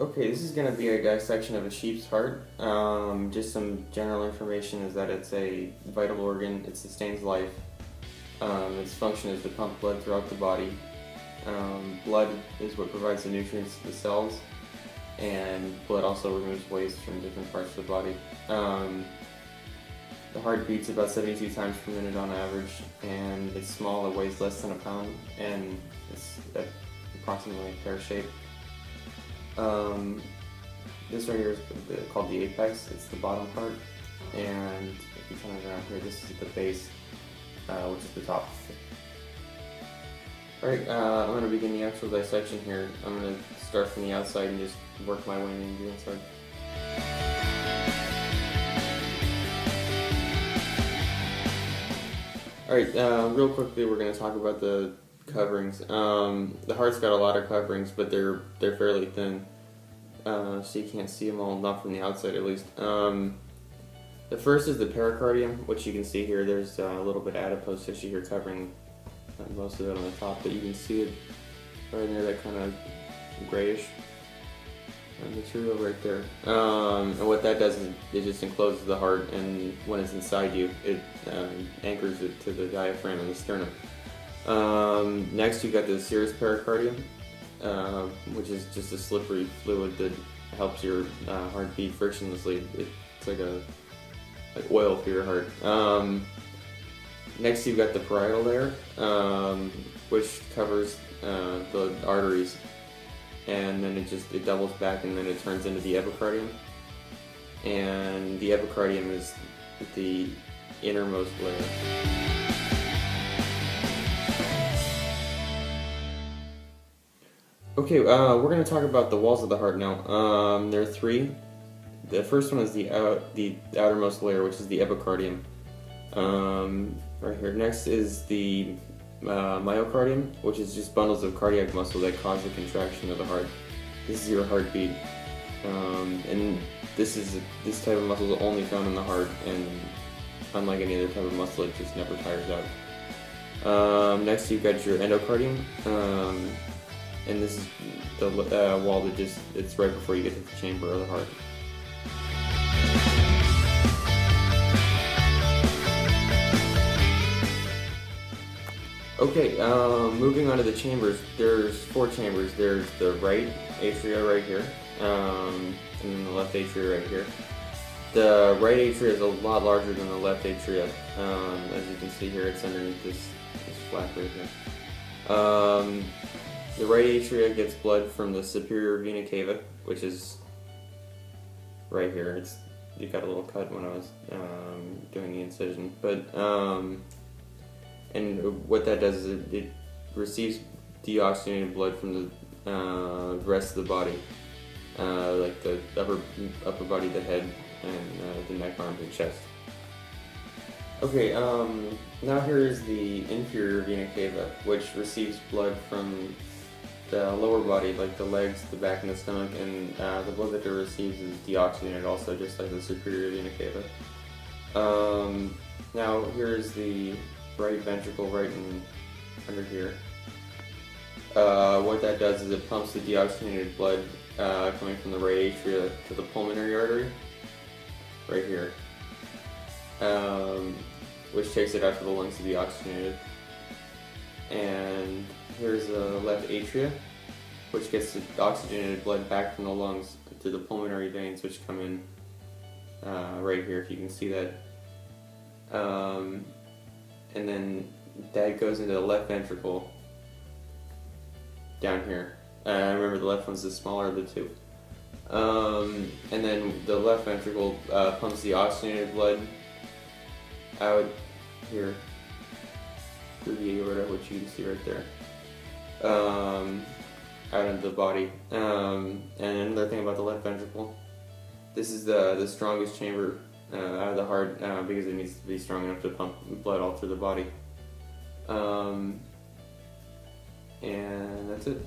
Okay, this is going to be a dissection of a sheep's heart. Just some general information is that it's a vital organ, it sustains life. Its function is to pump blood throughout the body. Blood is what provides the nutrients to the cells, and blood also removes waste from different parts of the body. The heart beats about 72 times per minute on average, and it's small, it weighs less than a pound, and it's approximately pear-shaped. This right here is called the apex. It's the bottom part, and if you turn it around here, this is the base, which is the top. Alright, I'm going to begin the actual dissection here. I'm going to start from the outside and just work my way into the inside. Alright, real quickly we're going to talk about the coverings. The heart's got a lot of coverings, but they're fairly thin, so you can't see them all, not from the outside at least. The first is the pericardium, which you can see here. There's a little bit of adipose tissue here covering most of it on the top, but you can see it right in there, that kind of grayish material right there. And what that does is it just encloses the heart, and when it's inside you, it anchors it to the diaphragm and the sternum. Next you've got the serous pericardium, which is just a slippery fluid that helps your heart beat frictionlessly. It's like oil for your heart. Next you've got the parietal layer, which covers the arteries, and then it doubles back, and then it turns into the epicardium. And the epicardium is the innermost layer. Okay, we're going to talk about the walls of the heart now. There are three. The first one is the outermost layer, which is the epicardium. Right here. Next is the myocardium, which is just bundles of cardiac muscle that cause the contraction of the heart. This is your heartbeat, and this type of muscle is only found in the heart, and unlike any other type of muscle, it just never tires out. Next, you've got your endocardium, and this is the wall that it's right before you get to the chamber of the heart. Okay, moving on to the chambers, there's four chambers. There's the right atria right here, and then the left atria right here. The right atria is a lot larger than the left atria. As you can see here, it's underneath this flap right here. The right atria gets blood from the superior vena cava, which is right here. You got a little cut when I was doing the incision, but and what that does is it receives deoxygenated blood from the rest of the body, like the upper body, the head, and the neck, arms, and chest. Okay, now here is the inferior vena cava, which receives blood from the lower body, like the legs, the back, and the stomach, and the blood that it receives is deoxygenated also, just like the superior vena cava. Now here is the right ventricle, right under here. What that does is it pumps the deoxygenated blood coming from the right atria to the pulmonary artery, right here, which takes it out to the lungs to be oxygenated. And here's the left atria, which gets the oxygenated blood back from the lungs to the pulmonary veins, which come in right here, if you can see that. And then that goes into the left ventricle down here. Remember, the left one's the smaller of the two. And then the left ventricle pumps the oxygenated blood out here through the aorta, which you can see right there, out into the body. And another thing about the left ventricle, this is the strongest chamber out of the heart, because it needs to be strong enough to pump blood all through the body. And that's it.